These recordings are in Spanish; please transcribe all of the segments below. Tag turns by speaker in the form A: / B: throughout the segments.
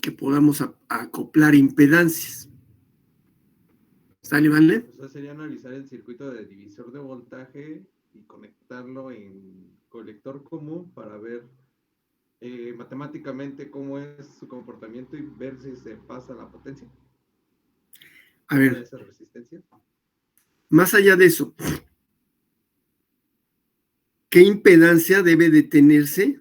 A: que podamos acoplar impedancias. ¿Sale, vale?
B: O sea, sería analizar el circuito de divisor de voltaje y conectarlo en colector común para ver matemáticamente cómo es su comportamiento y ver si se pasa la potencia.
A: A ver,
B: Esa resistencia.
A: más allá de eso, ¿qué impedancia debe de tenerse?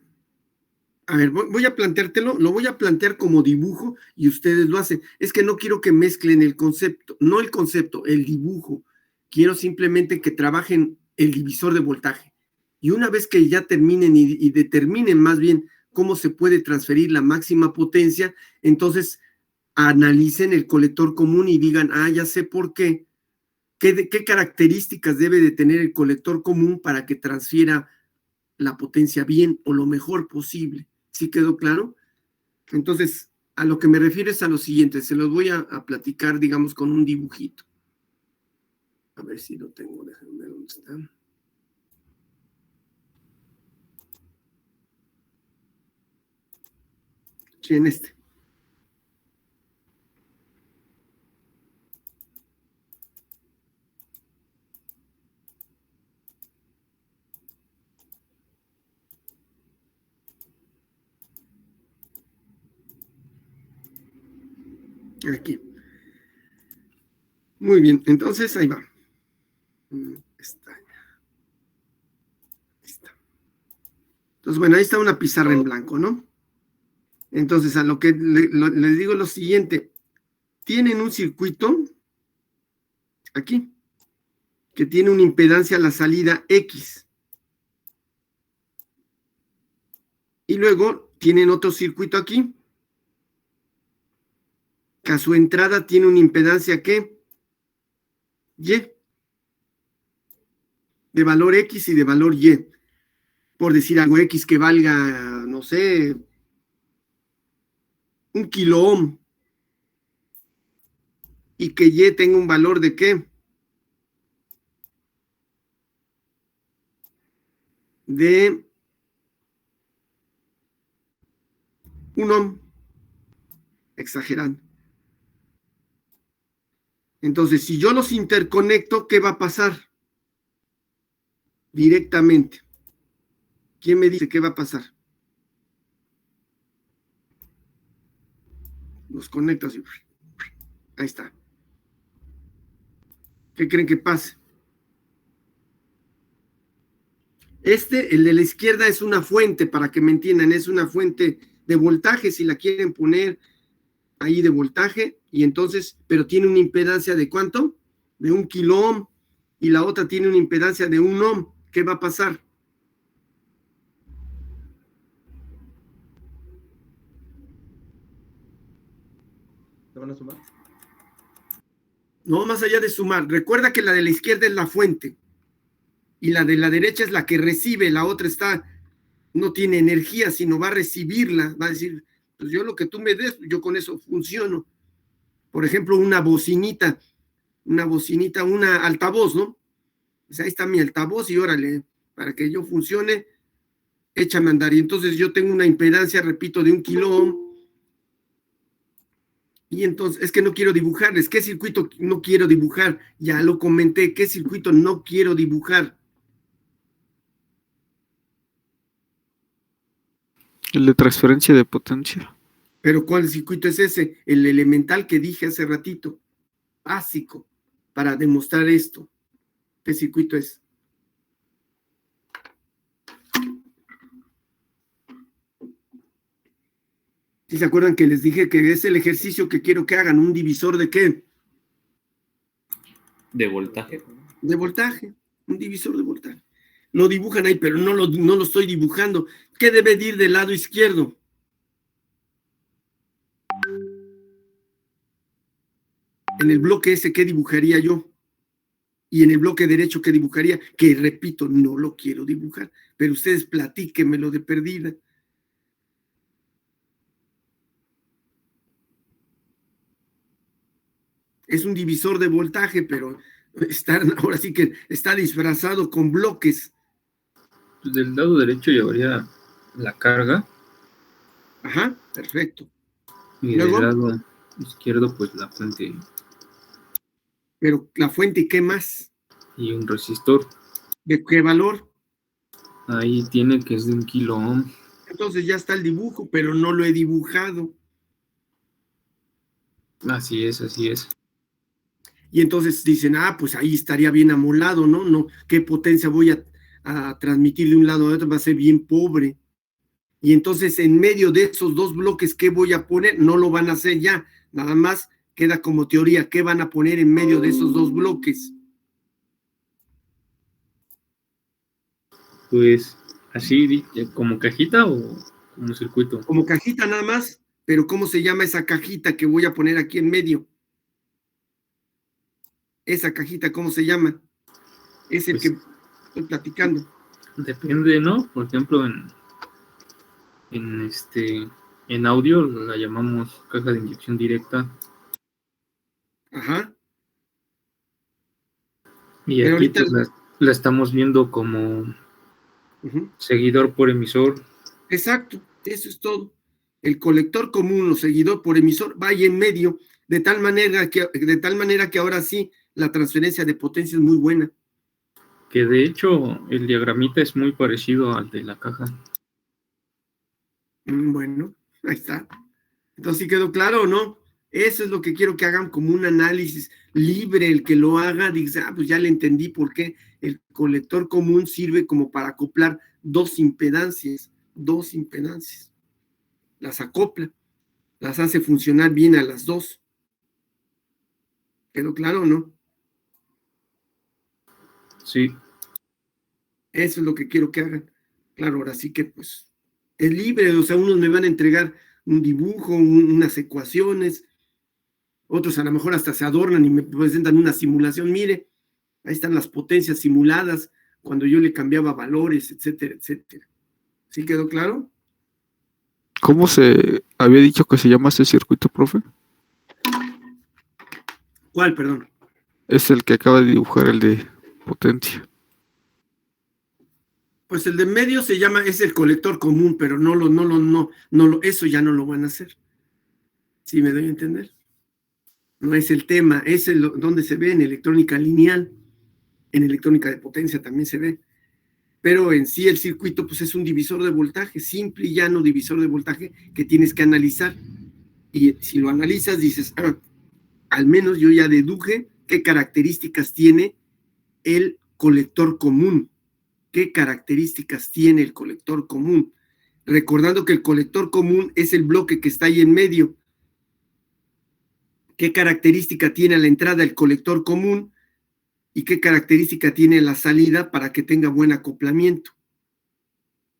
A: A ver, voy a planteártelo, lo voy a plantear como dibujo y ustedes lo hacen. Es que no quiero que mezclen el concepto, no el concepto, el dibujo. Quiero simplemente que trabajen el divisor de voltaje. Y una vez que ya terminen y determinen más bien cómo se puede transferir la máxima potencia, entonces analicen el colector común y digan, ya sé por qué. ¿Qué características debe de tener el colector común para que transfiera la potencia bien o lo mejor posible? ¿Sí quedó claro? Entonces, a lo que me refiero es a lo siguiente, se los voy a platicar, digamos, con un dibujito. A ver si lo tengo, déjenme ver dónde está. Sí, en este. Aquí. Muy bien, entonces ahí va. Está. Entonces, bueno, ahí está una pizarra en blanco, ¿no? Entonces, a lo que les digo lo siguiente, tienen un circuito aquí, que tiene una impedancia a la salida X. Y luego tienen otro circuito aquí, que a su entrada tiene una impedancia ¿qué? Y, de valor X y de valor Y. Por decir algo, X que valga, no sé, 1 kilo ohm. Y que Y tenga un valor de ¿qué? De 1 ohm. Exagerando. Entonces, si yo los interconecto, ¿qué va a pasar? Directamente. ¿Quién me dice qué va a pasar? Los conecto así. Ahí está. ¿Qué creen que pase? El de la izquierda es una fuente, para que me entiendan, es una fuente de voltaje, si la quieren poner ahí de voltaje, y entonces, pero tiene una impedancia de ¿cuánto? De 1 kilo ohm, y la otra tiene una impedancia de 1 ohm. ¿Qué va a pasar?
B: ¿Se van a sumar?
A: No, más allá de sumar. Recuerda que la de la izquierda es la fuente, y la de la derecha es la que recibe, la otra no tiene energía, sino va a recibirla, va a decir, pues yo lo que tú me des, yo con eso funciono. Por ejemplo, una bocinita, una altavoz, ¿no? Pues ahí está mi altavoz y órale, para que yo funcione, échame a andar. Y entonces yo tengo una impedancia, repito, de 1 kilo ohm. Y entonces, es que no quiero dibujarles. ¿Qué circuito no quiero dibujar? Ya lo comenté. ¿Qué circuito no quiero dibujar?
C: El de transferencia de potencia.
A: ¿Pero cuál circuito es ese? El elemental que dije hace ratito. Básico. Para demostrar esto. ¿Qué circuito es? ¿Sí se acuerdan que les dije que es el ejercicio que quiero que hagan? ¿Un divisor de qué?
D: De voltaje.
A: De voltaje. Un divisor de voltaje. Lo dibujan ahí, pero no lo estoy dibujando. ¿Qué debe de ir del lado izquierdo? En el bloque ese, ¿qué dibujaría yo? Y en el bloque derecho, ¿qué dibujaría? Que repito, no lo quiero dibujar, pero ustedes platíquenmelo de perdida. Es un divisor de voltaje, pero ahora sí que está disfrazado con bloques.
C: Del lado derecho llevaría la carga.
A: Ajá, perfecto.
D: Y del
A: Luego,
D: lado izquierdo, pues la fuente
A: pero la fuente, ¿y qué más?
D: y un resistor.
A: ¿De qué valor?
D: Ahí tiene que es de 1 kilo ohm.
A: Entonces ya está el dibujo, pero no lo he dibujado.
D: Así es, así es.
A: Y entonces dicen, pues ahí estaría bien amolado, ¿no? No, ¿qué potencia voy a transmitir de un lado a otro? Va a ser bien pobre. Y entonces en medio de esos dos bloques, ¿qué voy a poner? No lo van a hacer ya. Nada más queda como teoría, ¿qué van a poner en medio de esos dos bloques?
D: Pues así, como cajita o como circuito.
A: Como cajita nada más, pero ¿cómo se llama esa cajita que voy a poner aquí en medio? Esa cajita, ¿cómo se llama? Es el
D: Pues
A: que estoy platicando.
D: depende, ¿no? Por ejemplo, en audio la llamamos caja de inyección directa.
A: Ajá.
D: Y
A: Pero
D: aquí
A: ahorita,
D: pues la estamos viendo como seguidor por emisor.
A: exacto, eso es todo. El colector común o seguidor por emisor va ahí en medio, de tal manera que ahora sí la transferencia de potencia es muy buena.
D: Que de hecho el diagramita es muy parecido al de la caja.
A: Bueno, ahí está. Entonces, ¿sí quedó claro o no? Eso es lo que quiero que hagan como un análisis libre, el que lo haga, dice, pues ya le entendí por qué el colector común sirve como para acoplar dos impedancias. Las acopla, las hace funcionar bien a las dos. ¿Quedó claro o no?
D: Sí,
A: Eso es lo que quiero que hagan. Claro, ahora sí que pues es libre, o sea, unos me van a entregar un dibujo, unas ecuaciones, otros a lo mejor hasta se adornan y me presentan una simulación. Mire, ahí están las potencias simuladas cuando yo le cambiaba valores, etcétera, etcétera. ¿Sí quedó claro?
C: ¿Cómo se había dicho que se llama este circuito, profe?
A: ¿Cuál, perdón?
C: Es el que acaba de dibujar, el de potencia.
A: Pues el de medio es el colector común, pero eso ya no lo van a hacer. ¿Sí me doy a entender? No es el tema, es donde se ve en electrónica lineal, en electrónica de potencia también se ve. Pero en sí el circuito pues es un divisor de voltaje, simple y llano divisor de voltaje que tienes que analizar. Y si lo analizas dices, al menos yo ya deduje qué características tiene el colector común. ¿Qué características tiene el colector común? Recordando que el colector común es el bloque que está ahí en medio. ¿Qué característica tiene a la entrada el colector común y qué característica tiene la salida para que tenga buen acoplamiento?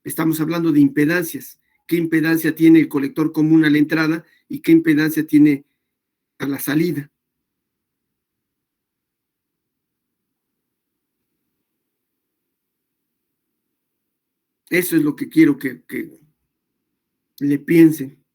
A: Estamos hablando de impedancias. ¿Qué impedancia tiene el colector común a la entrada y qué impedancia tiene a la salida? Eso es lo que quiero que le piensen.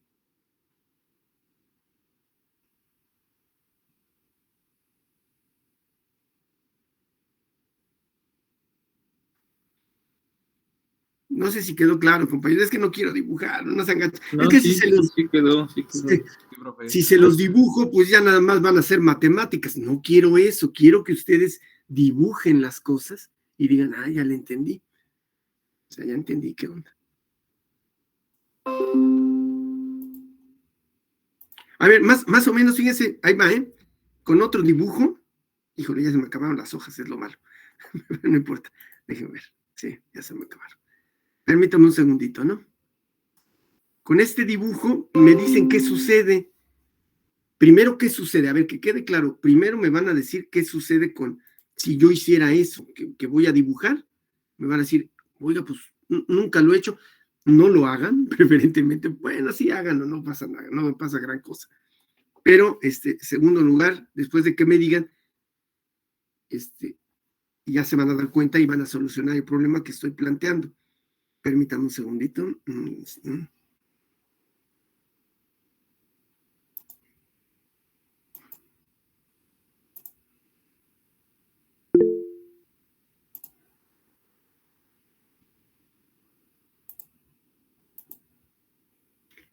A: No sé si quedó claro, compañeros, es que no quiero dibujar, no se enganchen.
D: no,
A: Es que
D: sí, sí quedó, sí quedó.
B: Sí, profe.
A: si se los dibujo, pues ya nada más van a ser matemáticas. No quiero eso, quiero que ustedes dibujen las cosas y digan, ya le entendí. O sea, ya entendí qué onda. A ver, más o menos, fíjense, ahí va, ¿eh? Con otro dibujo. Híjole, ya se me acabaron las hojas, es lo malo. No importa, déjenme ver. Sí, ya se me acabaron. Permítame un segundito, ¿no? Con este dibujo me dicen qué sucede. Primero, ¿qué sucede? A ver, que quede claro. Primero me van a decir qué sucede si yo hiciera eso, que voy a dibujar. Me van a decir, oiga, pues nunca lo he hecho. No lo hagan, preferentemente. Bueno, sí háganlo, no pasa nada, no pasa gran cosa. Pero, segundo lugar, después de que me digan, ya se van a dar cuenta y van a solucionar el problema que estoy planteando. Permítame un segundito.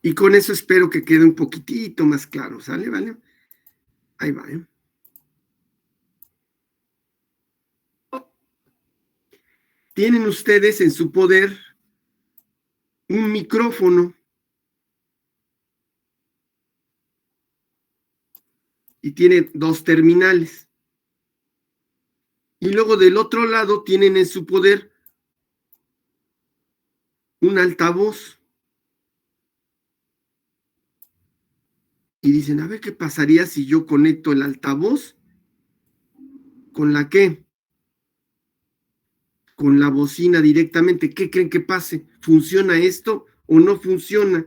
A: Y con eso espero que quede un poquitito más claro, ¿sale? ¿Vale? Ahí va, ¿eh? Tienen ustedes en su poder un micrófono y tiene 2 terminales. Y luego del otro lado tienen en su poder un altavoz. Y dicen, a ver qué pasaría si yo conecto el altavoz con la ¿qué? Con la bocina directamente. ¿Qué creen que pase? ¿Funciona esto o no funciona?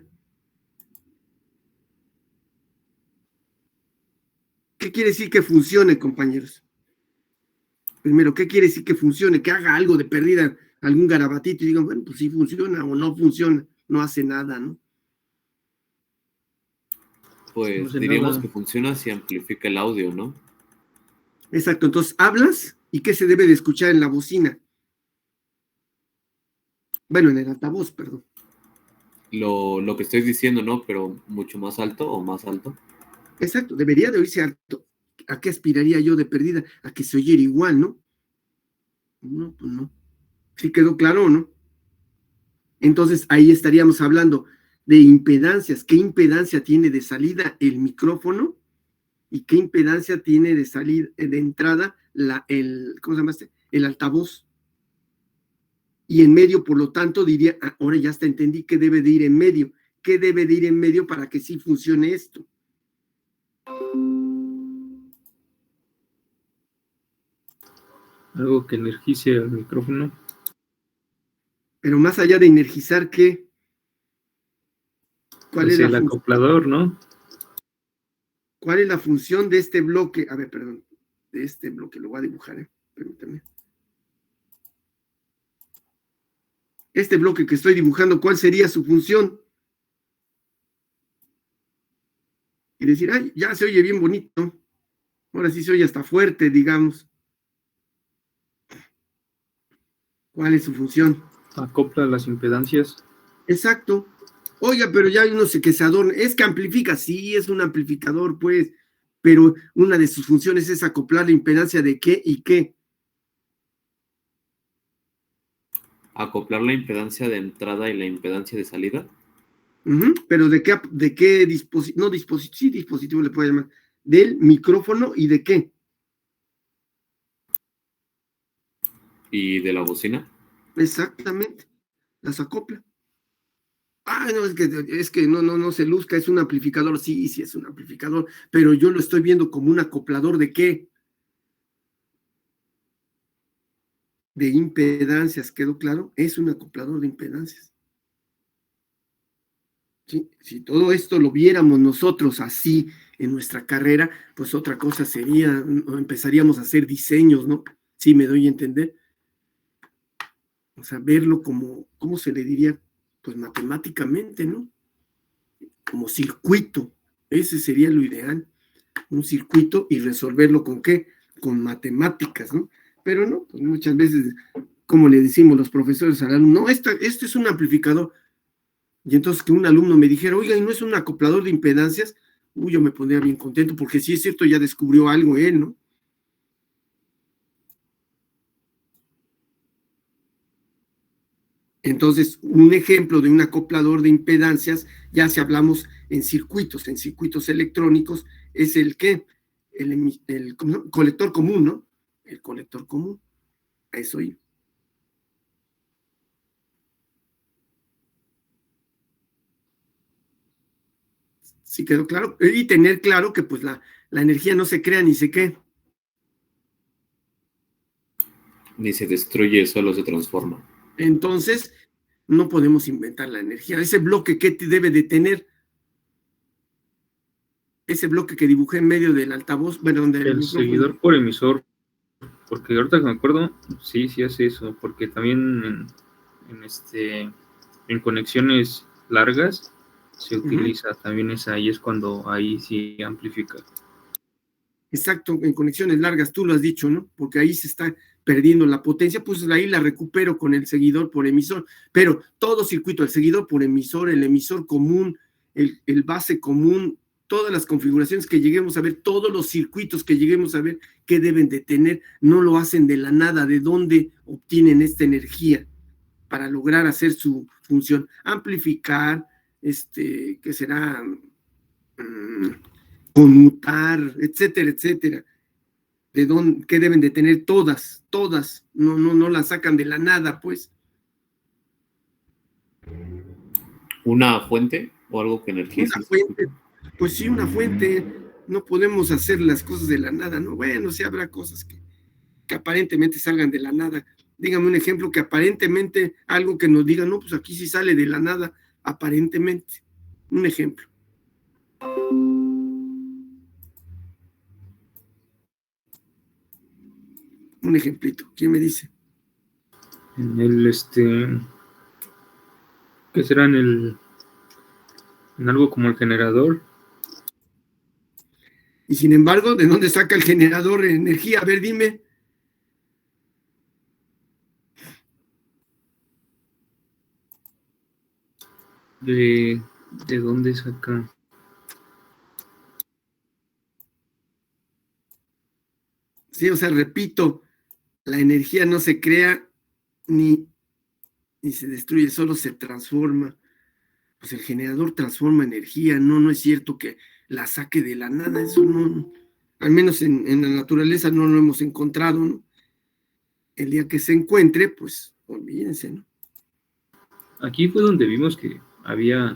A: ¿Qué quiere decir que funcione, compañeros? Primero, ¿qué quiere decir que funcione? Que haga algo de perdida, algún garabatito y digan, bueno, pues sí funciona o no funciona, no hace nada, ¿no?
E: Pues diríamos que funciona si amplifica el audio, ¿no?
A: Exacto, entonces hablas y ¿qué se debe de escuchar en la bocina? Bueno, en el altavoz, perdón.
E: Lo que estoy diciendo, ¿no? Pero mucho más alto o más alto.
A: Exacto, debería de oírse alto. ¿A qué aspiraría yo de perdida? A que se oyera igual, ¿no? No, pues no. ¿Sí quedó claro o no? Entonces ahí estaríamos hablando de impedancias. ¿Qué impedancia tiene de salida el micrófono? ¿Y qué impedancia tiene de salida, de entrada, ¿cómo se llama este? El altavoz? Y en medio, por lo tanto, diría, ahora ya hasta entendí que debe de ir en medio. ¿Qué debe de ir en medio para que sí funcione esto?
D: Algo que energice el micrófono.
A: Pero más allá de energizar, ¿qué? ¿Cuál
D: Pues
A: es
D: el acoplador, ¿no?
A: ¿Cuál es la función de este bloque? A ver, perdón. De este bloque, lo voy a dibujar, permítame. Este bloque que estoy dibujando, ¿cuál sería su función? Y decir, ay, ya se oye bien bonito. Ahora sí se oye hasta fuerte, digamos. ¿Cuál es su función?
D: Acopla las impedancias.
A: Exacto. Oiga, pero ya hay uno que se adorna. Es que amplifica, sí, es un amplificador, pues, pero una de sus funciones es acoplar la impedancia de qué y qué.
E: Acoplar la impedancia de entrada y la impedancia de salida.
A: Pero de qué dispositivo, no dispositivo, sí, dispositivo le puede llamar, del micrófono y de qué.
E: ¿Y de la bocina?
A: Exactamente, las acopla. No, es que no se luzca, es un amplificador, sí, sí es un amplificador, pero yo lo estoy viendo como un acoplador de qué. De impedancias, ¿quedó claro? Es un acoplador de impedancias. ¿Sí? Si todo esto lo viéramos nosotros así en nuestra carrera, pues otra cosa sería, empezaríamos a hacer diseños, ¿no? Sí, me doy a entender. O sea, verlo como, ¿cómo se le diría? Pues matemáticamente, ¿no? Como circuito. Ese sería lo ideal. Un circuito y resolverlo con qué? Con matemáticas, ¿no? Pero no, pues muchas veces, como le decimos los profesores al alumno, no, este es un amplificador. Y entonces que un alumno me dijera, oiga, ¿y no es un acoplador de impedancias? Uy, yo me pondría bien contento, porque sí es cierto, ya descubrió algo él, ¿no? Entonces, un ejemplo de un acoplador de impedancias, ya si hablamos en circuitos electrónicos, es el que, el colector común, ¿no? El colector común. A eso iba. ¿Sí quedó claro? Y tener claro que pues la energía no se crea ni se qué.
E: Ni se destruye, solo se transforma.
A: Entonces, no podemos inventar la energía. Ese bloque que debe de tener, ese bloque que dibujé en medio del altavoz, bueno, donde
D: el seguidor por emisor, porque ahorita que me acuerdo, sí hace eso, porque también en conexiones largas se utiliza también esa, y es cuando ahí sí amplifica.
A: Exacto, en conexiones largas, tú lo has dicho, ¿no? Porque ahí se está perdiendo la potencia, pues ahí la recupero con el seguidor por emisor, pero todo circuito, el seguidor por emisor, el emisor común, el base común, todas las configuraciones que lleguemos a ver, todos los circuitos que lleguemos a ver, que deben de tener, no lo hacen de la nada, de dónde obtienen esta energía para lograr hacer su función, amplificar, que será conmutar, etcétera, etcétera. De dónde, qué deben de tener todas, no las sacan de la nada, pues.
E: ¿Una fuente o algo que energice?
A: Una fuente, pues sí, una fuente, no podemos hacer las cosas de la nada, ¿no? Bueno, sí habrá cosas que aparentemente salgan de la nada. Dígame un ejemplo que aparentemente, algo que nos diga, no, pues aquí sí sale de la nada, aparentemente. Un ejemplo. Un ejemplito, ¿quién me dice?
D: En el, ¿qué será? En algo como el generador.
A: Y sin embargo, ¿de dónde saca el generador de energía? A ver, dime.
D: ¿De dónde saca?
A: Sí, o sea, repito, la energía no se crea ni se destruye, solo se transforma. Pues el generador transforma energía, no es cierto que la saque de la nada, eso no, al menos en la naturaleza no lo hemos encontrado, ¿no? El día que se encuentre, pues olvídense, ¿no?
D: Aquí fue donde vimos que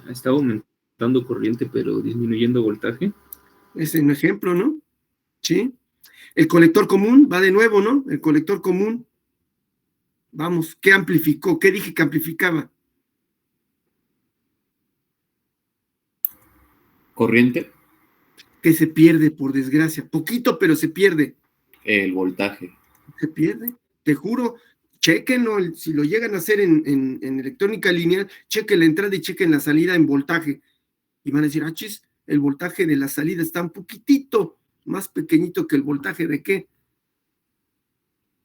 D: estaba aumentando corriente, pero disminuyendo voltaje.
A: Es un ejemplo, ¿no? Sí. El colector común, va de nuevo, ¿no? El colector común. Vamos, ¿qué amplificó? ¿Qué dije que amplificaba?
E: ¿Corriente?
A: Que se pierde, por desgracia. Poquito, pero se pierde.
E: El voltaje.
A: Se pierde. Te juro, chequenlo, si lo llegan a hacer en electrónica lineal, chequen la entrada y chequen la salida en voltaje. Y van a decir, chis, el voltaje de la salida está un poquitito más pequeñito que el voltaje de ¿qué?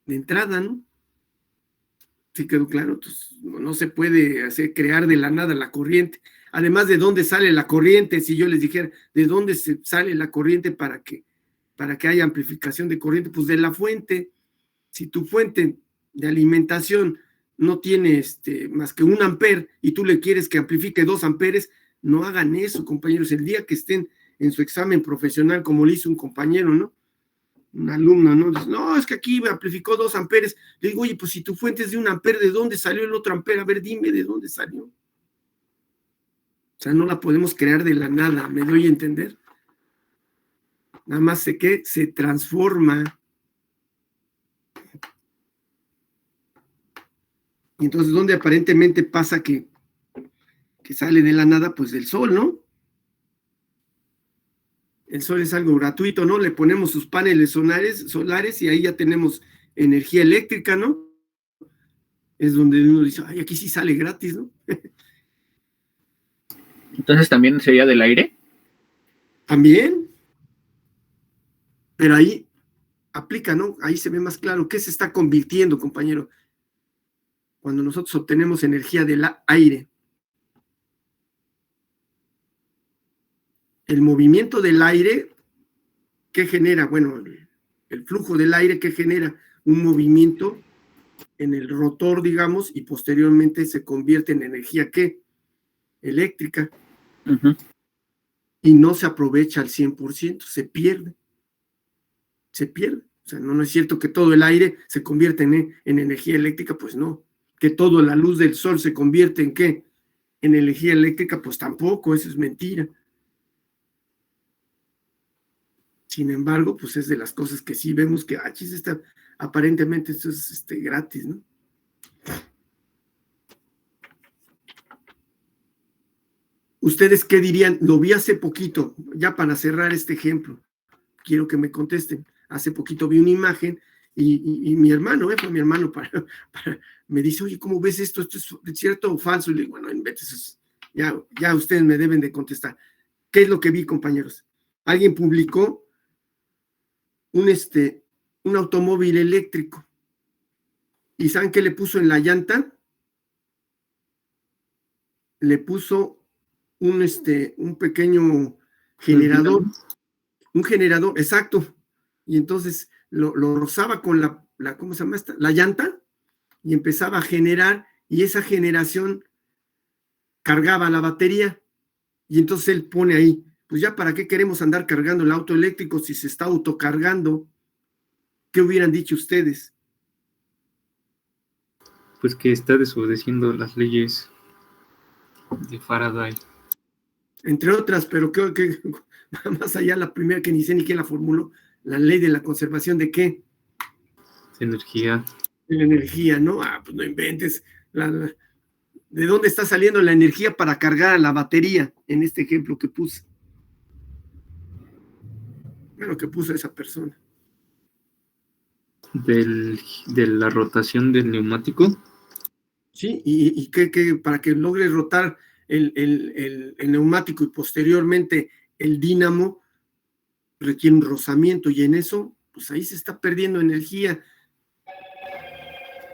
A: De entrada, ¿no? Sí quedó claro, entonces no se puede crear de la nada la corriente. Además, ¿de dónde sale la corriente? Si yo les dijera, ¿de dónde sale la corriente para que haya amplificación de corriente? Pues de la fuente. Si tu fuente de alimentación no tiene más que 1 amper y tú le quieres que amplifique 2 amperes, no hagan eso, compañeros. El día que estén en su examen profesional, como le hizo un compañero, ¿no? Un alumno, ¿no? Dice, no, es que aquí me amplificó 2 amperes. Le digo, oye, pues si tu fuente es de 1 amper, ¿de dónde salió el otro amper? A ver, dime de dónde salió. O sea, no la podemos crear de la nada, ¿me doy a entender? Nada más sé que se transforma. Y entonces, ¿dónde aparentemente pasa que sale de la nada? Pues del sol, ¿no? El sol es algo gratuito, ¿no? Le ponemos sus paneles solares y ahí ya tenemos energía eléctrica, ¿no? Es donde uno dice, ay, aquí sí sale gratis, ¿no?
F: Entonces también sería del aire.
A: También. Pero ahí aplica, ¿no? Ahí se ve más claro qué se está convirtiendo, compañero. Cuando nosotros obtenemos energía del aire. El movimiento del aire, ¿qué genera? Bueno, el flujo del aire que genera un movimiento en el rotor, digamos, y posteriormente se convierte en energía, ¿qué? Eléctrica.
F: Uh-huh.
A: Y no se aprovecha al 100%, se pierde. Se pierde. O sea, no es cierto que todo el aire se convierte en energía eléctrica, pues no. Que toda la luz del sol se convierte en ¿qué? En energía eléctrica, pues tampoco, eso es mentira. Sin embargo, pues es de las cosas que sí vemos que, aparentemente esto es gratis, ¿no? ¿Ustedes qué dirían? Lo vi hace poquito, ya para cerrar este ejemplo. Quiero que me contesten. Hace poquito vi una imagen y mi hermano, fue mi hermano, me dice, oye, ¿cómo ves esto? ¿Esto es cierto o falso? Y le digo, bueno, inventes, ya ustedes me deben de contestar. ¿Qué es lo que vi, compañeros? Alguien publicó un automóvil eléctrico. ¿Y saben qué le puso en la llanta? Le puso un pequeño generador, un generador, exacto, y entonces lo rozaba con ¿cómo se llama esta? La llanta, y empezaba a generar, y esa generación cargaba la batería, y entonces él pone ahí, pues ya para qué queremos andar cargando el auto eléctrico si se está autocargando. ¿Qué hubieran dicho ustedes?
D: Pues que está desobedeciendo las leyes de Faraday.
A: Entre otras, pero creo que más allá, la primera que ni sé ni quién la formuló, la ley de la conservación de qué,
D: Energía.
A: de la energía, ¿no? Pues no inventes. ¿De dónde está saliendo la energía para cargar a la batería en este ejemplo que puse? Bueno, que puso esa persona.
D: De la rotación del neumático.
A: Sí, y que para que logre rotar el neumático y posteriormente el dínamo requiere un rozamiento, y en eso, pues ahí se está perdiendo energía.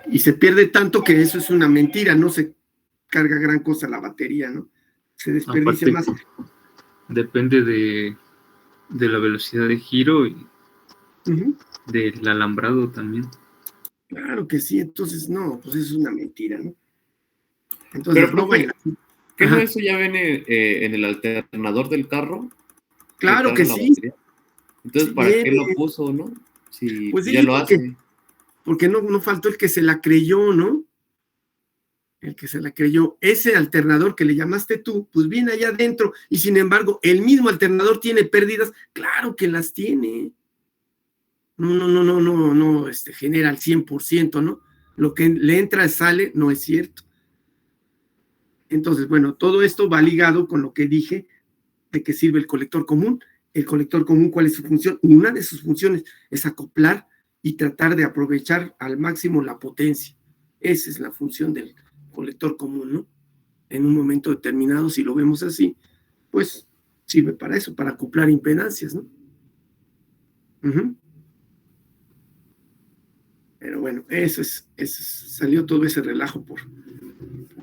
A: Y se pierde tanto que eso es una mentira, no se carga gran cosa la batería, ¿no? Se desperdicia
D: Aparte,
A: más.
D: depende de la velocidad de giro y del alambrado también.
A: Claro que sí, entonces no, pues eso es una mentira, ¿no? Entonces,
E: Pero,
A: no
E: profe,
A: vayan.
E: ¿qué no
A: Ajá.
E: eso ya viene en el alternador del carro?
A: Claro
E: carga
A: que
E: la
A: sí,
E: batería. Entonces,
A: sí
E: ¿para qué
A: viene.
E: lo puso, no? Si
A: Pues
E: ya
A: sí,
E: lo hace.
A: porque no faltó el que se la creyó, ¿no? El que se la creyó. Ese alternador que le llamaste tú, pues viene allá adentro, y sin embargo, el mismo alternador tiene pérdidas. Claro que las tiene. No, genera al 100%, ¿no? Lo que le entra y sale no es cierto. Entonces, bueno, todo esto va ligado con lo que dije de que sirve el colector común. El colector común, ¿cuál es su función? Una de sus funciones es acoplar y tratar de aprovechar al máximo la potencia. Esa es la función del colector común, ¿no? En un momento determinado, si lo vemos así, pues sirve para eso, para acoplar impedancias, ¿no? Pero bueno, salió todo ese relajo por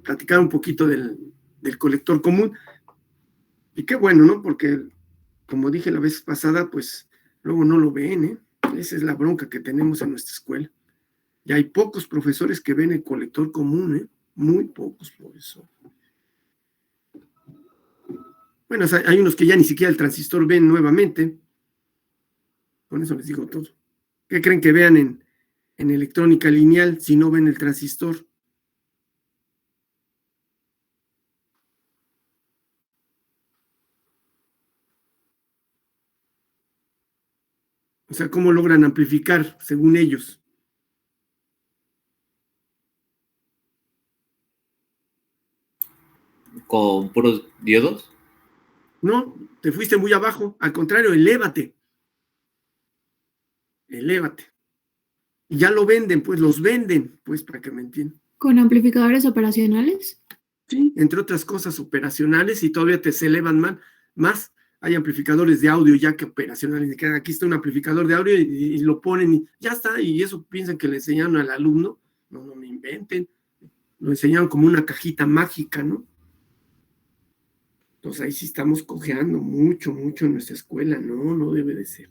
A: platicar un poquito del colector común. Y qué bueno, ¿no? Porque, como dije la vez pasada, pues luego no lo ven, ¿eh? Esa es la bronca que tenemos en nuestra escuela. Ya hay pocos profesores que ven el colector común, ¿eh? Muy pocos profesores. Bueno, hay unos que ya ni siquiera el transistor ven nuevamente. Con eso les digo todo. ¿Qué creen que vean en electrónica lineal si no ven el transistor? O sea, ¿cómo logran amplificar según ellos?
E: ¿Con puros diodos?
A: No, te fuiste muy abajo. Al contrario, elévate. Elévate. Y ya lo venden, pues los venden, pues para que me entiendan.
G: ¿Con amplificadores operacionales?
A: Sí, entre otras cosas operacionales, y todavía te se elevan más. Hay amplificadores de audio ya que operacionales. Aquí está un amplificador de audio y lo ponen y ya está. Y eso piensan que le enseñaron al alumno. No me inventen. Lo enseñaron como una cajita mágica, ¿no? Entonces ahí sí estamos cojeando mucho en nuestra escuela. No debe de ser.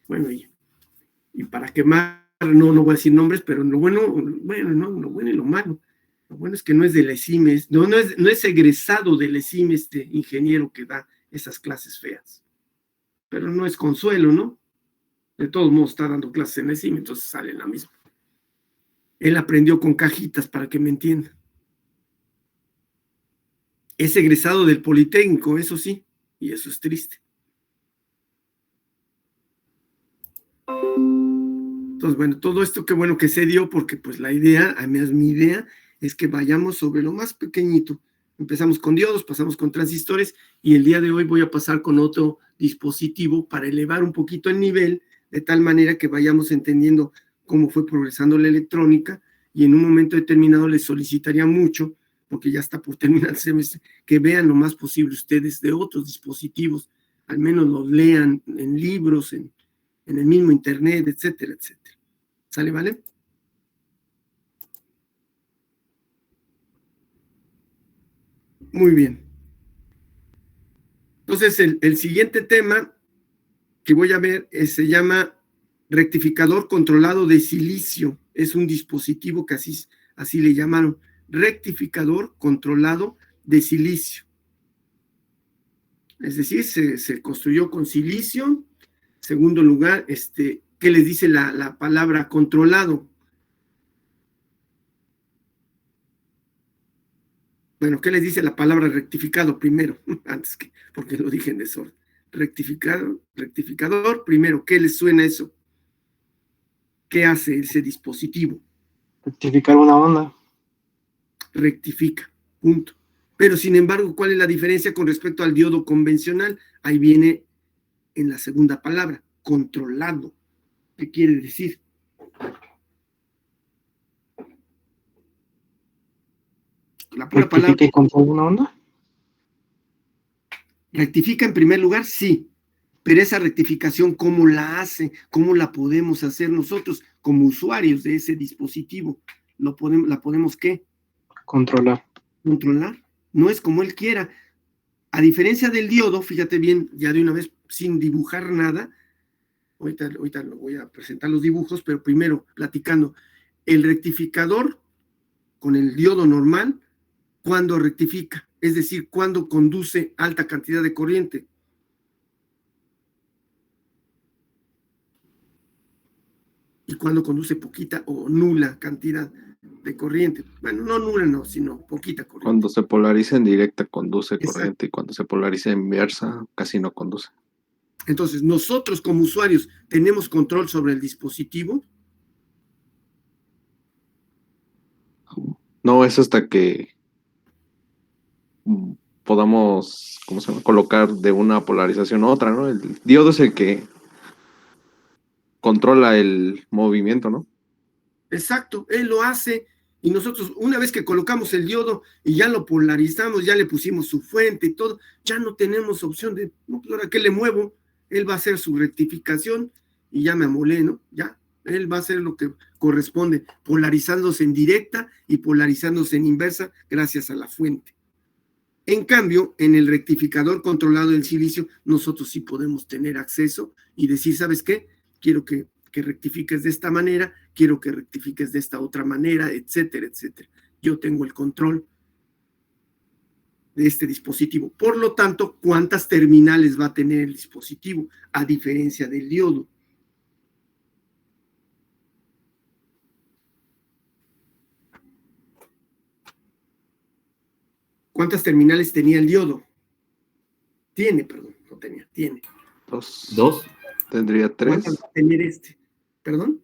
A: Bueno, y para quemar, no voy a decir nombres, pero lo bueno y lo malo. Lo bueno es que no es de la ESIM, no es egresado de la ESIM este ingeniero que da esas clases feas. Pero no es Consuelo, ¿no? De todos modos está dando clases en la ESIM, entonces sale la misma. Él aprendió con cajitas, para que me entiendan. Es egresado del Politécnico, eso sí, y eso es triste. Entonces, bueno, todo esto qué bueno que se dio, porque pues mi idea es que vayamos sobre lo más pequeñito. Empezamos con diodos, pasamos con transistores, y el día de hoy voy a pasar con otro dispositivo para elevar un poquito el nivel, de tal manera que vayamos entendiendo cómo fue progresando la electrónica, y en un momento determinado les solicitaría mucho, porque ya está por terminar el semestre, que vean lo más posible ustedes de otros dispositivos, al menos los lean en libros, en el mismo internet, etcétera, etcétera. ¿Sale, vale? Muy bien. Entonces, el siguiente tema que voy a ver se llama rectificador controlado de silicio. Es un dispositivo que así le llamaron, rectificador controlado de silicio. Es decir, se construyó con silicio. Segundo lugar, ¿qué les dice la palabra controlado? Bueno, ¿qué les dice la palabra rectificado primero? Antes que, porque lo dije en desorden. Rectificador, primero, ¿qué les suena eso? ¿Qué hace ese dispositivo?
H: Rectificar una onda.
A: Rectifica, punto. Pero sin embargo, ¿cuál es la diferencia con respecto al diodo convencional? Ahí viene en la segunda palabra, controlado. ¿Qué quiere decir? La pura palabra.
H: ¿Rectifica y controla una onda?
A: ¿Rectifica en primer lugar? Sí. Pero esa rectificación, ¿cómo la hace? ¿Cómo la podemos hacer nosotros como usuarios de ese dispositivo? ¿La podemos qué?
H: Controlar.
A: Controlar. No es como él quiera. A diferencia del diodo, fíjate bien, ya de una vez, sin dibujar nada, ahorita lo voy a presentar los dibujos, pero primero platicando. El rectificador con el diodo normal, ¿cuándo rectifica? Es decir, ¿cuándo conduce alta cantidad de corriente? Y cuando conduce poquita o nula cantidad de corriente. Bueno, no nula, no, sino poquita corriente.
C: Cuando se polariza en directa conduce
A: Exacto.
C: corriente y cuando se polariza en inversa casi no conduce.
A: Entonces, nosotros como usuarios tenemos control sobre el dispositivo.
C: No, es hasta que podamos, ¿cómo se llama?, colocar de una polarización a otra, ¿no? El diodo es el que controla el movimiento, ¿no?
A: Exacto, él lo hace y nosotros una vez que colocamos el diodo y ya lo polarizamos, ya le pusimos su fuente y todo, ya no tenemos opción de, no, pues ahora que le muevo, él va a hacer su rectificación y ya me amolé, ¿no? Ya, él va a hacer lo que corresponde, polarizándose en directa y polarizándose en inversa gracias a la fuente. En cambio, en el rectificador controlado del silicio, nosotros sí podemos tener acceso y decir, ¿sabes qué? Quiero que rectifiques de esta manera, quiero que rectifiques de esta otra manera, etcétera, etcétera. Yo tengo el control de este dispositivo. Por lo tanto, ¿cuántas terminales va a tener el dispositivo? A diferencia del diodo. ¿Cuántas terminales tenía el diodo? Tiene.
E: Dos.
C: Tendría
A: ¿Cuántas
C: 3.
A: va a tener este? ¿Perdón?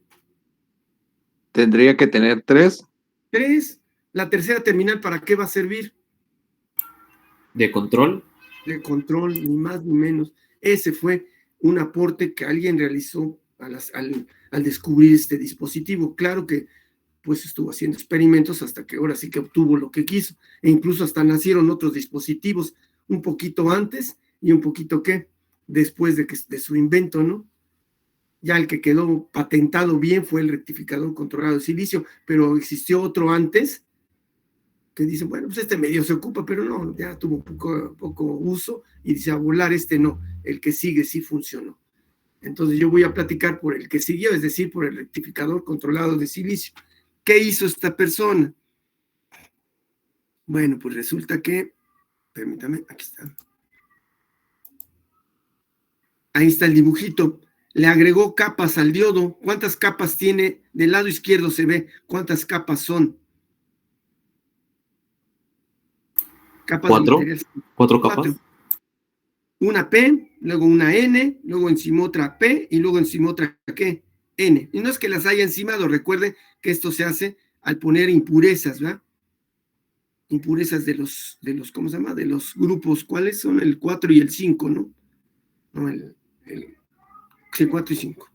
C: Tendría que tener 3.
A: 3. La tercera terminal, ¿para qué va a servir?
E: De control.
A: De control, ni más ni menos. Ese fue un aporte que alguien realizó al descubrir este dispositivo. Claro que pues estuvo haciendo experimentos hasta que ahora sí que obtuvo lo que quiso. E incluso hasta nacieron otros dispositivos un poquito antes y un poquito después de su invento, ¿no? Ya el que quedó patentado bien fue el rectificador controlado de silicio, pero existió otro antes que dicen, bueno, pues este medio se ocupa, pero no, ya tuvo poco uso y dice, a volar no, el que sigue sí funcionó. Entonces yo voy a platicar por el que siguió, es decir, por el rectificador controlado de silicio. ¿Qué hizo esta persona? Bueno, pues resulta que, permítame, aquí está. Ahí está el dibujito. Le agregó capas al diodo. ¿Cuántas capas tiene? Del lado izquierdo se ve cuántas capas son. Capas
E: 4.
A: de material.
E: 4 capas.
A: Una P, luego una N, luego encima otra P y luego encima otra ¿qué? N. Y no es que las haya encimado, recuerden que esto se hace al poner impurezas, ¿verdad? Impurezas de los, ¿cómo se llama? De los grupos, ¿cuáles son? El 4 y el 5, ¿no? No, el 4 y 5.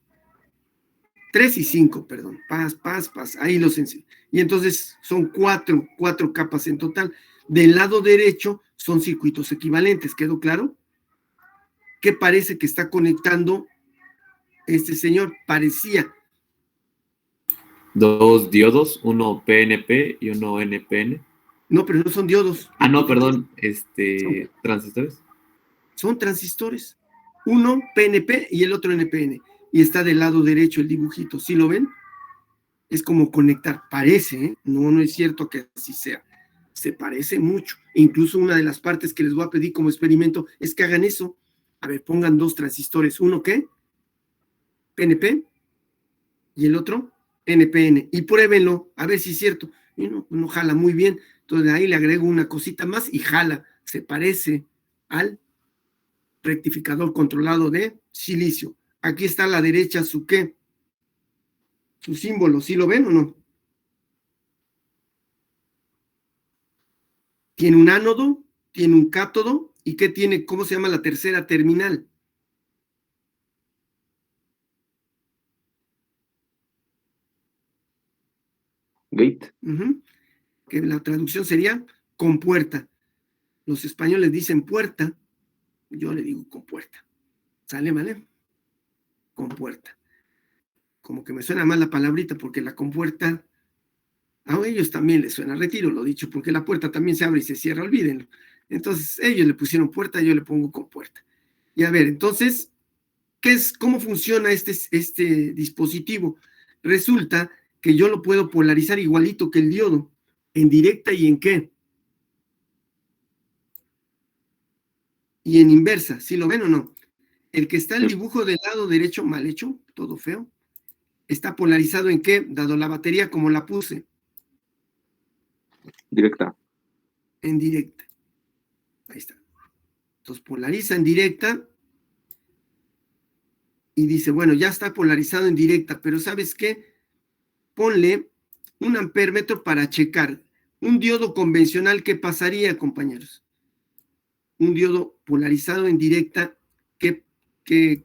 A: 3 y 5, perdón. Paz, ahí los enseño. Y entonces son cuatro capas en total. Del lado derecho son circuitos equivalentes, ¿quedó claro? ¿Qué parece que está conectando este señor? Parecía.
E: 2 diodos, uno PNP y uno NPN.
A: No, pero no son diodos.
E: No, perdón, transistores.
A: Son transistores. Uno PNP y el otro NPN. Y está del lado derecho el dibujito. ¿Sí lo ven? Es como conectar. Parece, ¿eh? No es cierto que así sea. Se parece mucho. Incluso una de las partes que les voy a pedir como experimento es que hagan eso. A ver, pongan dos transistores. ¿Uno qué? PNP y el otro NPN. Y pruébenlo, a ver si es cierto. Y no jala muy bien. Entonces ahí le agrego una cosita más y jala. Se parece al rectificador controlado de silicio. Aquí está a la derecha su qué, su símbolo. ¿Sí lo ven o no? Tiene un ánodo, tiene un cátodo, ¿y qué tiene? ¿Cómo se llama la tercera terminal?
C: Gate.
A: Que la traducción sería compuerta. Los españoles dicen puerta, yo le digo compuerta. ¿Sale, vale? Compuerta. Como que me suena mal la palabrita porque la compuerta, a ellos también les suena, retiro lo dicho, porque la puerta también se abre y se cierra, olvídenlo. Entonces, ellos le pusieron puerta, yo le pongo compuerta. Y a ver, entonces, ¿cómo funciona este dispositivo? Resulta que yo lo puedo polarizar igualito que el diodo, en directa y en qué. Y en inversa, ¿sí lo ven o no? El que está el dibujo del lado derecho, mal hecho, todo feo, está polarizado en qué, dado la batería como la puse.
C: Directa.
A: En directa. Ahí está. Entonces polariza en directa y dice, bueno, ya está polarizado en directa, pero ¿sabes qué? Ponle un ampérmetro para checar. Un diodo convencional, ¿qué pasaría, compañeros? Un diodo polarizado en directa, ¿qué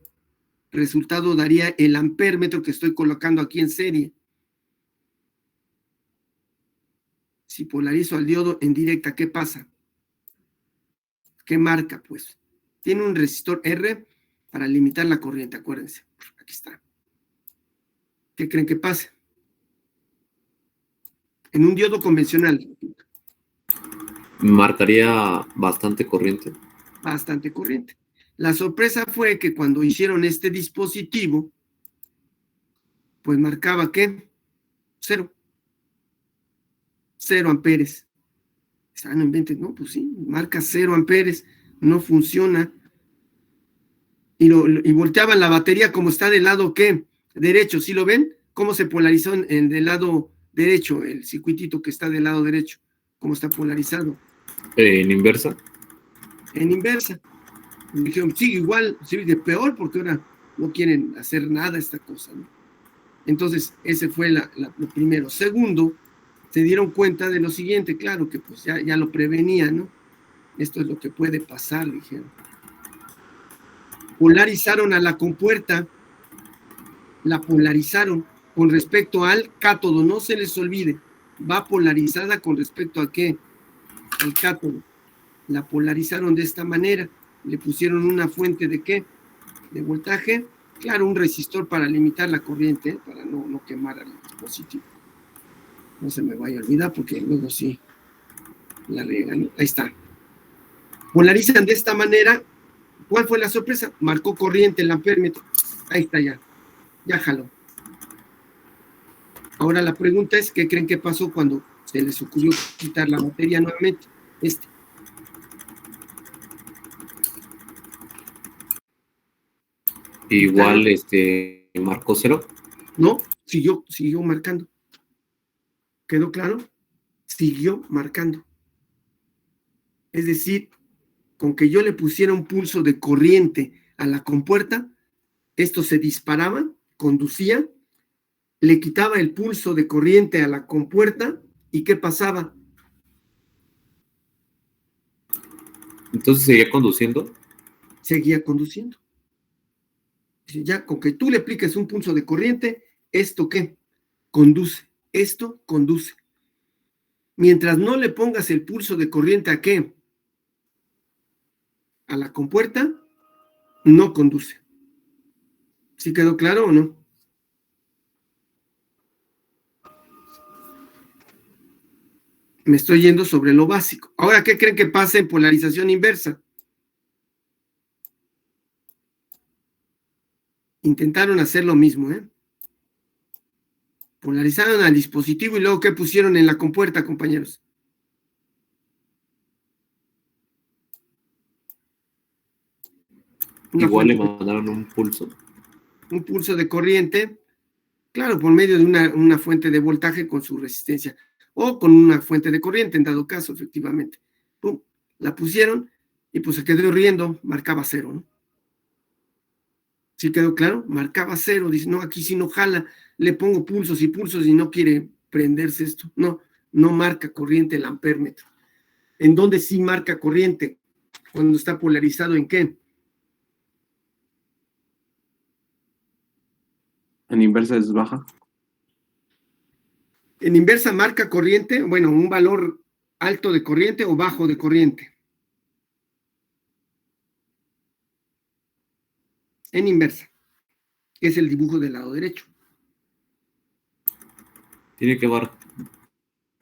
A: resultado daría el ampérmetro que estoy colocando aquí en serie? Si polarizo al diodo en directa, ¿qué pasa? ¿Qué marca? Pues tiene un resistor R para limitar la corriente, acuérdense. Aquí está. ¿Qué creen que pasa? En un diodo convencional.
E: Marcaría bastante corriente.
A: Bastante corriente. La sorpresa fue que cuando hicieron este dispositivo, pues marcaba ¿qué? 0 amperes. No inventen, no, pues sí, marca 0 amperes, no funciona. Y volteaban la batería como está del lado ¿qué? Derecho, ¿sí lo ven? ¿Cómo se polarizó del lado derecho, el circuitito que está del lado derecho? ¿Cómo está polarizado?
E: ¿En inversa?
A: En inversa. Y dijeron, sí, igual, sí, de peor, porque ahora no quieren hacer nada esta cosa, ¿no? Entonces, ese fue lo primero. Segundo, se dieron cuenta de lo siguiente, claro que pues ya lo prevenía, ¿no? Esto es lo que puede pasar, dijeron. Polarizaron a la compuerta, la polarizaron con respecto al cátodo, no se les olvide, va polarizada con respecto a qué, al cátodo. La polarizaron de esta manera, le pusieron una fuente de qué, de voltaje, claro, un resistor para limitar la corriente, para no quemar al dispositivo. No se me vaya a olvidar porque luego sí la riegan, ¿no? Ahí está. Polarizan de esta manera. ¿Cuál fue la sorpresa? Marcó corriente el ampérmetro. Ahí está ya jaló. Ahora la pregunta es, ¿qué creen que pasó cuando se les ocurrió quitar la batería nuevamente?
E: Igual, marcó 0.
A: No, siguió marcando. ¿Quedó claro? Siguió marcando. Es decir, con que yo le pusiera un pulso de corriente a la compuerta, esto se disparaba, conducía, le quitaba el pulso de corriente a la compuerta, ¿y qué pasaba?
E: Entonces seguía conduciendo.
A: Seguía conduciendo. Ya con que tú le apliques un pulso de corriente, ¿esto qué? Conduce. Esto conduce. Mientras no le pongas el pulso de corriente ¿a qué? A la compuerta, no conduce. ¿Sí quedó claro o no? Me estoy yendo sobre lo básico. Ahora, ¿qué creen que pasa en polarización inversa? Intentaron hacer lo mismo, ¿eh? Polarizaron al dispositivo y luego ¿qué pusieron en la compuerta, compañeros?
E: Igual le mandaron un pulso.
A: Un pulso de corriente, claro, por medio de una fuente de voltaje con su resistencia, o con una fuente de corriente, en dado caso, efectivamente. Pum, la pusieron y pues se quedó riendo, marcaba 0, ¿no? ¿Sí quedó claro? Marcaba 0, dice, no, aquí sí no jala, le pongo pulsos y no quiere prenderse esto. No, no marca corriente el ampérmetro. ¿En dónde sí marca corriente? Cuando está polarizado, ¿en qué?
C: En inversa es baja.
A: En inversa marca corriente, bueno, un valor alto de corriente o bajo de corriente. En inversa, que es el dibujo del lado derecho.
E: Tiene que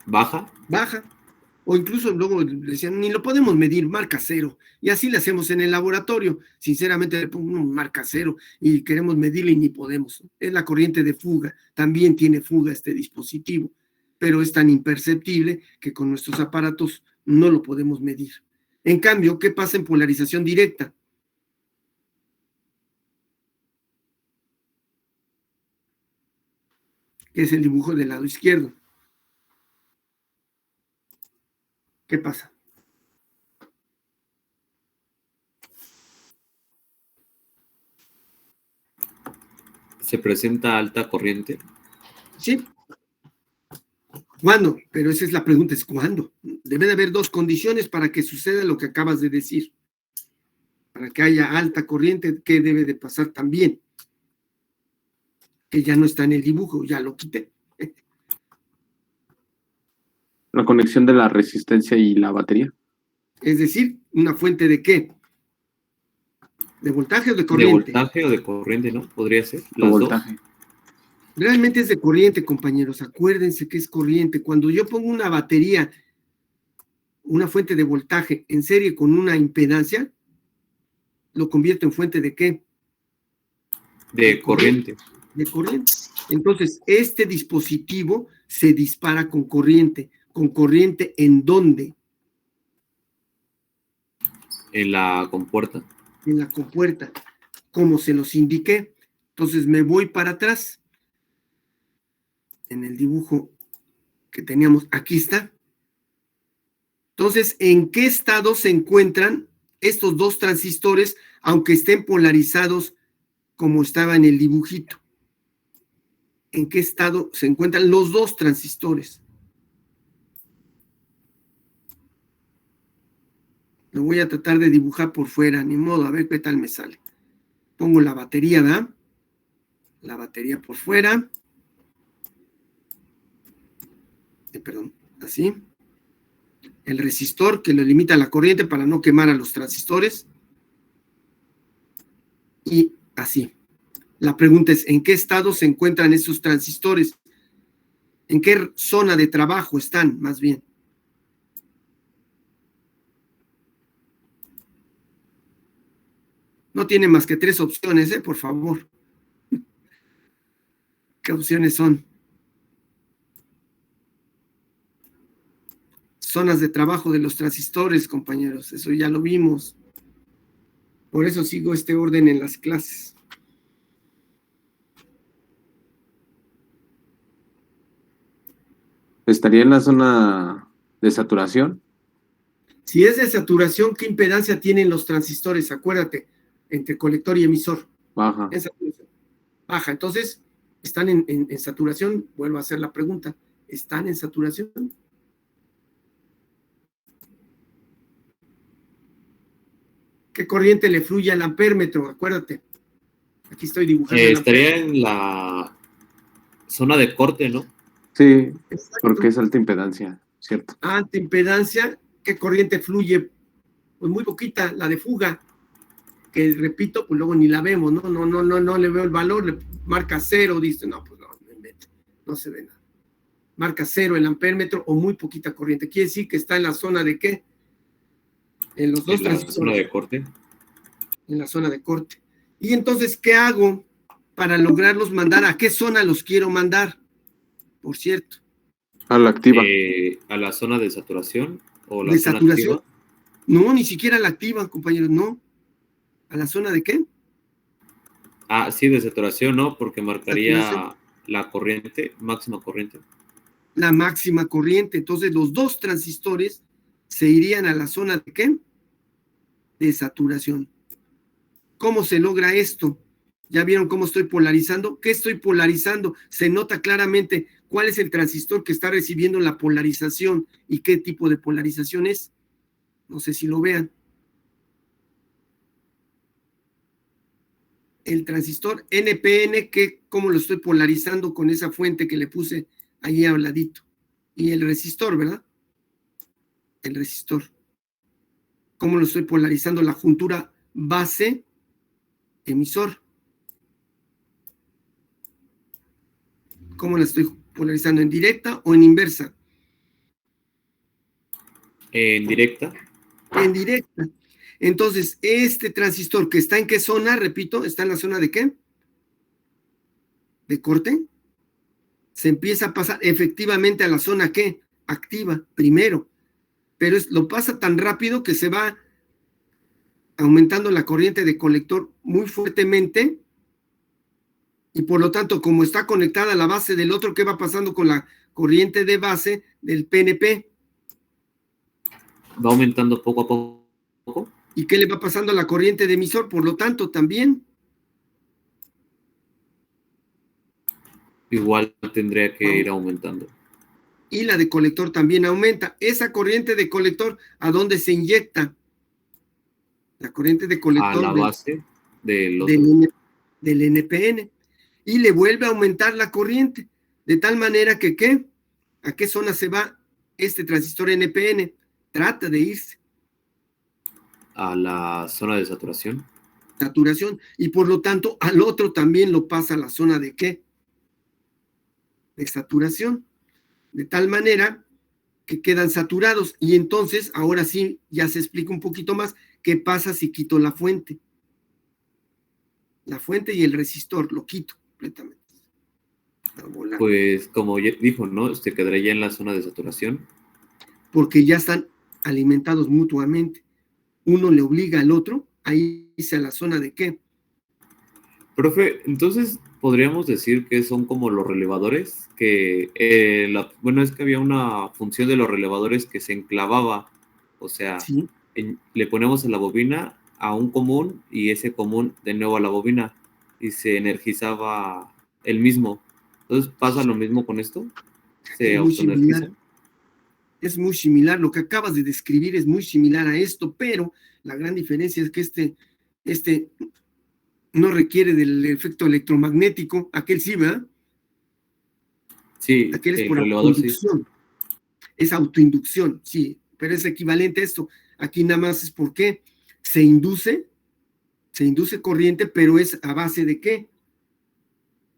E: baja.
A: Baja. O incluso luego decían, ni lo podemos medir, marca 0. Y así le hacemos en el laboratorio. Sinceramente le pongo un marca 0 y queremos medirle y ni podemos. Es la corriente de fuga. También tiene fuga este dispositivo, pero es tan imperceptible que con nuestros aparatos no lo podemos medir. En cambio, ¿qué pasa en polarización directa? Que es el dibujo del lado izquierdo. ¿Qué pasa?
E: Se presenta alta corriente.
A: Sí. ¿Cuándo? Pero esa es la pregunta, es ¿cuándo? Debe de haber dos condiciones para que suceda lo que acabas de decir. Para que haya alta corriente, ¿qué debe de pasar también? Que ya no está en el dibujo, ya lo quité.
C: La conexión de la resistencia y la batería.
A: Es decir, ¿una fuente de qué? ¿De voltaje o de
E: De
A: corriente?
E: voltaje o de corriente, ¿no? Podría ser.
C: De
E: Las
C: voltaje.
E: dos.
A: Realmente es de corriente, compañeros. Acuérdense que es corriente. Cuando yo pongo una batería, una fuente de voltaje en serie con una impedancia, lo convierto en fuente de qué?
E: De corriente.
A: De corriente. Entonces, este dispositivo se dispara con corriente. ¿Con corriente en dónde?
E: En la compuerta.
A: En la compuerta, como se los indiqué. Entonces me voy para atrás. En el dibujo que teníamos, aquí está. Entonces, ¿en qué estado se encuentran estos dos transistores, aunque estén polarizados como estaba en el dibujito? ¿En qué estado se encuentran los dos transistores? Lo voy a tratar de dibujar por fuera, ni modo, a ver qué tal me sale. Pongo la batería, ¿verdad? La batería por fuera. Perdón, así. El resistor que le limita la corriente para no quemar a los transistores. Y así. La pregunta es, ¿en qué estado se encuentran esos transistores? ¿En qué zona de trabajo están, más bien? No tiene más que 3 opciones, por favor. ¿Qué opciones son? Zonas de trabajo de los transistores, compañeros. Eso ya lo vimos. Por eso sigo este orden en las clases.
C: ¿Estaría en la zona de saturación?
A: Si es de saturación, ¿qué impedancia tienen los transistores? Acuérdate, entre colector y emisor.
C: Baja.
A: En saturación. Baja. Entonces, ¿están en saturación? Vuelvo a hacer la pregunta. ¿Están en saturación? ¿Qué corriente le fluye al ampérmetro? Acuérdate. Aquí estoy dibujando.
E: Estaría en la zona de corte, ¿no?
C: Sí,
A: Exacto.
C: porque es alta impedancia, ¿cierto?
A: Alta impedancia, ¿qué corriente fluye? Pues muy poquita, la de fuga, que repito, pues luego ni la vemos, no le veo el valor, le marca 0, dice, no, pues no se ve nada. Marca 0 el ampérmetro o muy poquita corriente. Quiere decir que está en la zona de ¿qué? En los dos transistores.
E: En la zona de corte.
A: En la zona de corte. Y entonces, ¿qué hago? para lograrlos mandar. ¿A qué zona los quiero mandar? Por cierto.
C: A la activa.
E: A la zona de saturación o la
A: ¿De
E: zona
A: saturación?
E: activa.
A: No, ni siquiera la activa, compañeros, no. ¿A la zona de qué?
E: Ah, sí, de saturación, ¿no? Porque marcaría
A: Saturación.
E: la corriente, máxima corriente.
A: La máxima corriente. Entonces, los dos transistores se irían a la zona de qué? De saturación. ¿Cómo se logra esto? ¿Ya vieron cómo estoy polarizando? ¿Qué estoy polarizando? Se nota claramente cuál es el transistor que está recibiendo la polarización y qué tipo de polarización es. No sé si lo vean. El transistor NPN, ¿cómo lo estoy polarizando con esa fuente que le puse ahí a un ladito? Y el resistor, ¿verdad? El resistor. ¿Cómo lo estoy polarizando? La juntura base-emisor. ¿Cómo la estoy polarizando? ¿En directa o en inversa?
E: En directa.
A: En directa. Entonces, este transistor que está en qué zona, repito, está en la zona de qué? De corte. Se empieza a pasar efectivamente a la zona ¿qué? Activa primero. Pero lo pasa tan rápido que se va aumentando la corriente de colector muy fuertemente y por lo tanto, como está conectada a la base del otro, ¿qué va pasando con la corriente de base del PNP?
E: Va aumentando poco a poco.
A: ¿Y qué le va pasando a la corriente de emisor? Por lo tanto, también.
E: Igual tendría que ir aumentando.
A: Y la de colector también aumenta. Esa corriente de colector, ¿a dónde se inyecta? La corriente de colector
E: a la base del
A: NPN. Y le vuelve a aumentar la corriente. De tal manera que, ¿qué? ¿A qué zona se va este transistor NPN? Trata de irse.
E: A la zona de saturación.
A: Saturación. Y por lo tanto, al otro también lo pasa a la zona de ¿qué? De saturación. De tal manera que quedan saturados. Y entonces, ahora sí, ya se explica un poquito más qué pasa si quito la fuente. La fuente y el resistor lo quito completamente.
E: Pues como ya dijo, ¿no? Se quedaría ya en la zona de saturación.
A: Porque ya están alimentados mutuamente. Uno le obliga al otro a irse a la zona de ¿qué?
E: Profe, entonces podríamos decir que son como los relevadores, que bueno, es que había una función de los relevadores que se enclavaba, o sea,
A: Sí.
E: Le ponemos a la bobina a un común y ese común de nuevo a la bobina y se energizaba el mismo. Entonces, ¿pasa lo mismo con esto? ¿Se
A: Es muy similar.
E: autoenergiza?
A: Es muy similar. Lo que acabas de describir es muy similar a esto, pero la gran diferencia es que este no requiere del efecto electromagnético. Aquel sí, ¿verdad?
E: Sí,
A: Aquel es
E: el
A: por
E: relevador sí.
A: autoinducción. Es autoinducción, sí, pero es equivalente a esto. Aquí nada más es porque se induce corriente, pero es a base de ¿qué?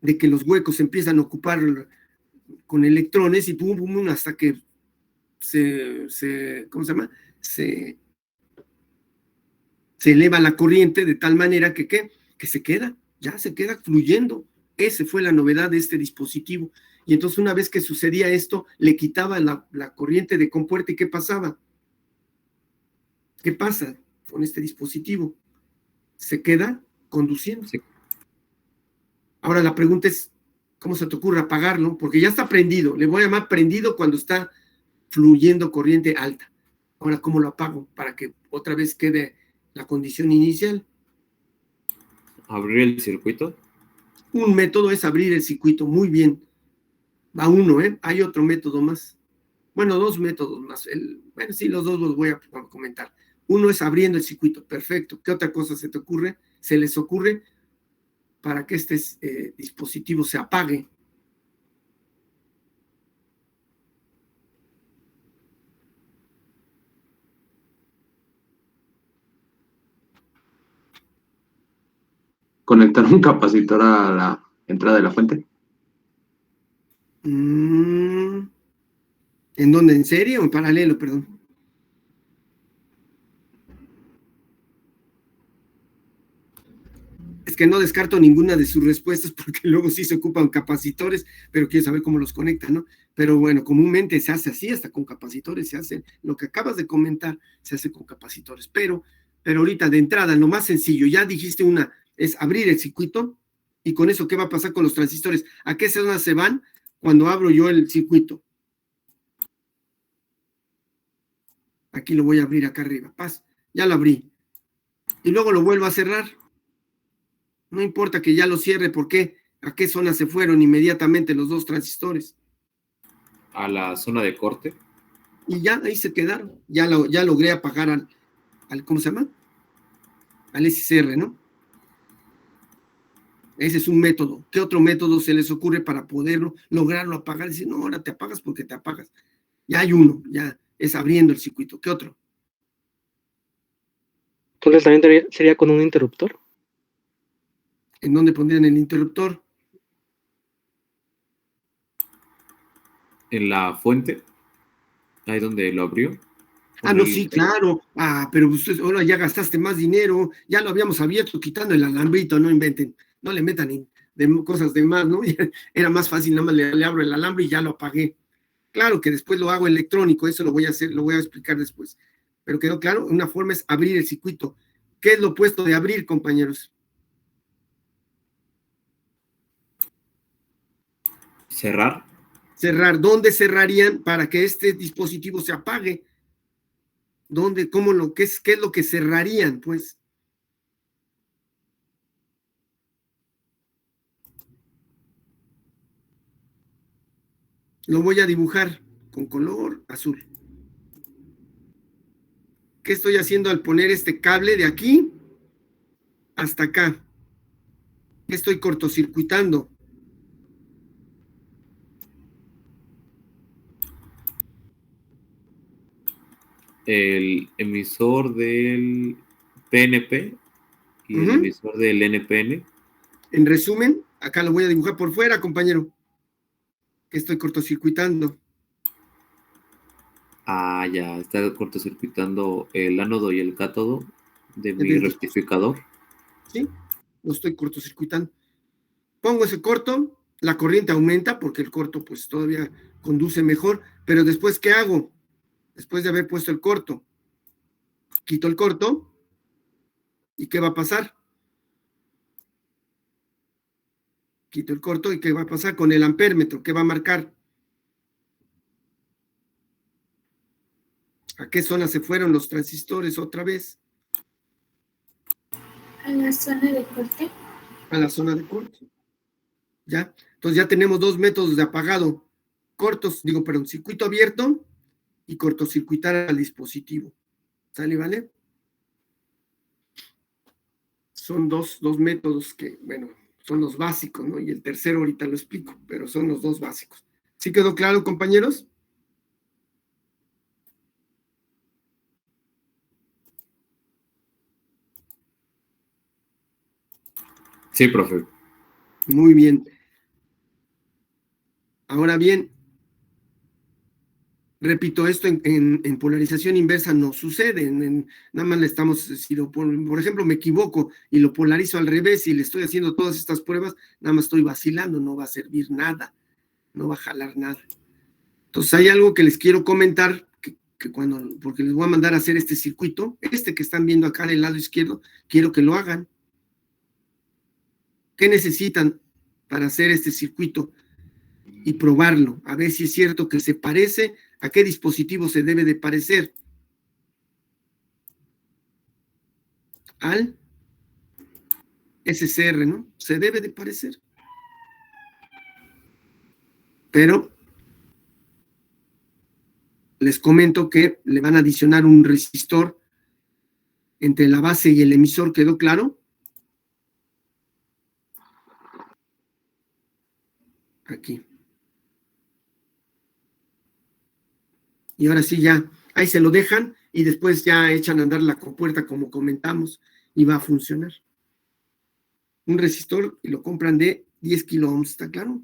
A: De que los huecos empiezan a ocupar con electrones y pum, pum, pum, hasta que ¿cómo se llama? Se eleva la corriente de tal manera que ¿qué? Que se queda fluyendo. Esa fue la novedad de este dispositivo. Y entonces una vez que sucedía esto, le quitaba la corriente de compuerta y ¿qué pasaba? ¿Qué pasa con este dispositivo? Se queda conduciendo.
E: Sí.
A: Ahora la pregunta es, ¿cómo se te ocurre apagarlo? Porque ya está prendido. Le voy a llamar prendido cuando está fluyendo corriente alta. Ahora, ¿cómo lo apago? Para que otra vez quede la condición inicial.
E: Abrir el circuito.
A: Un método es abrir el circuito. Muy bien. Va uno, ¿eh? Hay otro método más. Bueno, dos métodos más. Bueno, sí, los dos los voy a comentar. Uno es abriendo el circuito. Perfecto. ¿Qué otra cosa se te ocurre? ¿Se les ocurre para que este dispositivo se apague?
C: Conectar un capacitor a la entrada de la fuente.
A: ¿En dónde? ¿En serie o en paralelo? Perdón. Es que no descarto ninguna de sus respuestas porque luego sí se ocupan capacitores, pero quiero saber cómo los conectan, ¿no? Pero bueno, comúnmente se hace así, hasta con capacitores se hace, lo que acabas de comentar se hace con capacitores, pero ahorita de entrada, lo más sencillo, ya dijiste una, es abrir el circuito, y con eso, ¿qué va a pasar con los transistores? ¿A qué zona se van cuando abro yo el circuito? Aquí lo voy a abrir acá arriba, paz, ya lo abrí, y luego lo vuelvo a cerrar. No importa que ya lo cierre, ¿por qué? ¿A qué zona se fueron inmediatamente los dos transistores?
E: A la zona de corte.
A: Y ya ahí se quedaron. Ya logré apagar al ¿cómo se llama? Al SCR, ¿no? Ese es un método. ¿Qué otro método se les ocurre para poderlo lograrlo apagar? Dicen, no, ahora te apagas porque te apagas. Ya hay uno, ya es abriendo el circuito. ¿Qué otro?
H: Entonces también sería con un interruptor.
A: ¿En dónde pondrían el interruptor?
E: En la fuente. Ahí donde lo abrió.
A: Ah, no, sí, claro. Ah, pero ustedes ahora ya gastaste más dinero, ya lo habíamos abierto quitando el alambrito, no inventen, no le metan cosas de más, ¿no? Era más fácil, nada más le abro el alambre y ya lo apagué. Claro que después lo hago electrónico, eso lo voy a hacer, lo voy a explicar después. Pero quedó claro, una forma es abrir el circuito. ¿Qué es lo opuesto de abrir, compañeros?
E: Cerrar.
A: Cerrar. ¿Dónde cerrarían para que este dispositivo se apague? ¿Dónde? ¿Cómo qué es lo que cerrarían, pues? Lo voy a dibujar con color azul. ¿Qué estoy haciendo al poner este cable de aquí hasta acá? ¿Qué estoy cortocircuitando?
E: El emisor del PNP y el emisor del NPN.
A: En resumen, acá lo voy a dibujar por fuera, compañero. ¿Qué estoy cortocircuitando?
E: Ah, ya, está cortocircuitando el ánodo y el cátodo de mi rectificador.
A: Sí, lo estoy cortocircuitando. Pongo ese corto, la corriente aumenta porque el corto pues todavía conduce mejor, pero después, ¿qué hago? Después de haber puesto el corto, quito el corto, ¿y qué va a pasar? Quito el corto, ¿y qué va a pasar con el ampéretro? ¿Qué va a marcar? ¿A qué zona se fueron los transistores otra vez?
G: A la zona de corte.
A: A la zona de corte. ¿Ya? Entonces ya tenemos dos métodos de apagado. Circuito abierto y cortocircuitar al dispositivo. ¿Sale, vale? Son dos métodos que, bueno, son los básicos, ¿no? Y el tercero ahorita lo explico, pero son los dos básicos. ¿Sí quedó claro, compañeros?
E: Sí, profe.
A: Muy bien. Ahora bien, repito, esto en polarización inversa no sucede. Nada más le estamos, por ejemplo, me equivoco y lo polarizo al revés y le estoy haciendo todas estas pruebas, nada más estoy vacilando, no va a servir nada, no va a jalar nada. Entonces hay algo que les quiero comentar, porque les voy a mandar a hacer este circuito, que están viendo acá en el lado izquierdo, quiero que lo hagan. ¿Qué necesitan para hacer este circuito y probarlo? A ver si es cierto que se parece, a qué dispositivo se debe de parecer. Al SCR, ¿no? Se debe de parecer. Pero les comento que le van a adicionar un resistor entre la base y el emisor, ¿quedó claro? Aquí. Y ahora sí ya, ahí se lo dejan y después ya echan a andar la compuerta como comentamos y va a funcionar. Un resistor y lo compran de 10 kilo ohms, ¿está claro?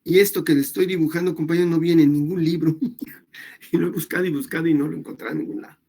A: Y esto que les estoy dibujando, compañeros, no viene en ningún libro. Y lo he buscado y buscado y no lo he encontrado en ningún lado.